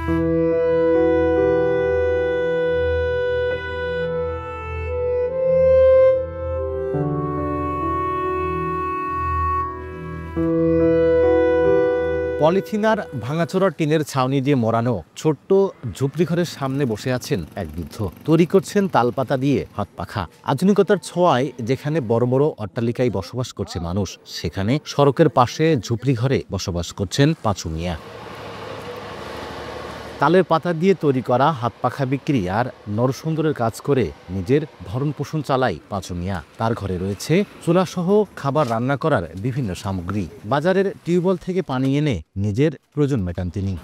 Polythene আর ভাঙাচোরা টিনের ছাউনি দিয়ে মোড়ানো ছোট্ট ঝুপড়িঘরের সামনে বসে আছেন এক বৃদ্ধ। তৈরি করছেন তালপাতা দিয়ে হাত পাখা। আধুনিকতার ছোঁয়ায় যেখানে বড় বড় অট্টালিকায় বসবাস করছে মানুষ, সেখানে সড়কের পাশে ঝুপড়িঘরে বসবাস করছেন পাঁচু মিয়া। তালের পাতা দিয়ে তৈরি করা হাত পাখা বিক্রি আর নরসুন্দরের কাজ করে নিজের ভরণ পোষণ চালায় পাঁচু মিয়া। তার ঘরে রয়েছে চুলাসহ খাবার রান্না করার বিভিন্ন সামগ্রী। বাজারের টিউবওয়েল থেকে পানি এনে নিজের প্রয়োজন মেটান তিনি।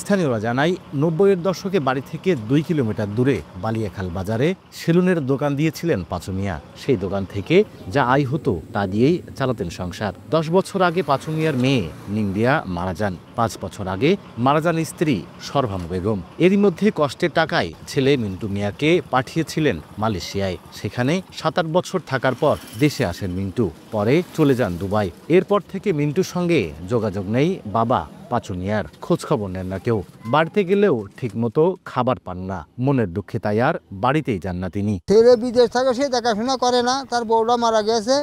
স্থানীয়রা জানায়, ৯০-এর দশকে বাড়ি থেকে ২ কিলোমিটার দূরে বালিয়াখাল বাজারে সেলুনের দোকান দিয়েছিলেন পাঁচু মিয়া। সেই দোকান থেকে যা আয় হতো তা দিয়েই চালাতেন সংসার। ১০ বছর আগে পাঁচু মিয়ার মেয়ে নিংদিয়া মারা যান। ৫ বছর আগে মারা যান স্ত্রী সরভানু বেগম। এরই মধ্যে কষ্টের টাকায় ছেলে মিন্টু মিয়াকে পাঠিয়েছিলেন মালয়েশিয়ায়। সেখানে ৭-৮ বছর থাকার পর দেশে আসেন মিন্টু। পরে চলে যান দুবাই। এরপর থেকে মিন্টুর সঙ্গে যোগাযোগ নেই বাবা পাঁচু মিয়ার। খোঁজ খবর নেন না কেউ। বাড়িতে গেলেও ঠিকমতো খাবার পান না। মনের দুঃখে তাই আর বাড়িতেই যান না তিনি। ছেলে বিদেশ থাকে, সে দেখাশোনা করে না, তার বউটা মারা গেছে,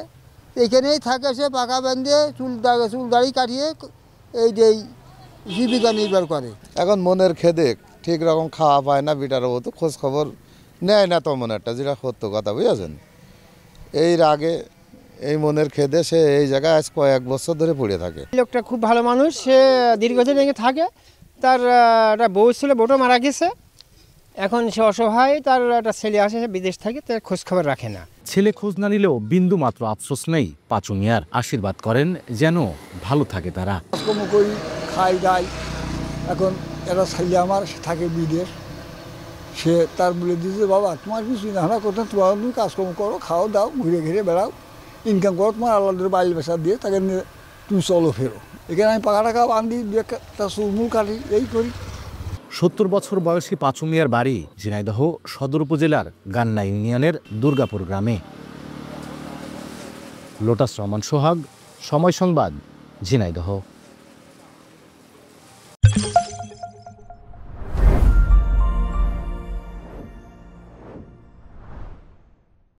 এখানেই থাকে সে পাকা বেঁধে চুল দাড়ি কাটিয়ে এই জীবিকা নির্ভর করে। এখন মনের খেদে ঠিক রকম খাওয়া পায় না, বিটারও তো খোঁজ খবর নেয় না তেমন একটা, যেটা সত্য কথা, বুঝেছেন। এর আগে এই মনের খেদে সে এই জায়গায় আজ কয়েক বছর ধরে পড়ে থাকে। লোকটা খুব ভালো মানুষ, সে দীর্ঘদিন এখানে থাকে। তার একটা বউ ছিল, বউটা মারা গেছে, এখন সে অসহায়। তার একটা ছেলে আসে, সে বিদেশ থাকে, তার খোঁজ খবর রাখে না। ছেলে খোঁজ না নিলেও বিন্দু মাত্র আফসোস নেই পাঁচু মিয়ার। আশীর্বাদ করেন যেন ভালো থাকে তারা। কাজকর্ম করি, খাই দাই। এখন একটা ছেলে আমার থাকে বিদেশ, সে তার বলে দিয়েছে, বাবা তোমার কিছু চিন্তা ভাবনা করতে, তুমি কাজকর্ম করো, খাও দাও, ঘুরে ঘিরে বেড়াও, ইনকাম করো, তোমার আল্লাহদের বাইল বেসা দিয়ে তাকে নিয়ে তুমি চলো ফেরো। এখানে আমি পাকা টাকা বান্ধি, তার চুলমুল কাটি, এই করি। ৭০ বছর বয়সী পাঁচু মিয়ার বাড়ি ঝিনাইদহ সদর উপজেলার গান্না ইউনিয়নের দুর্গাপুর গ্রামে। লোটাস রহমান সোহাগ, সময় সংবাদ, ঝিনাইদহ।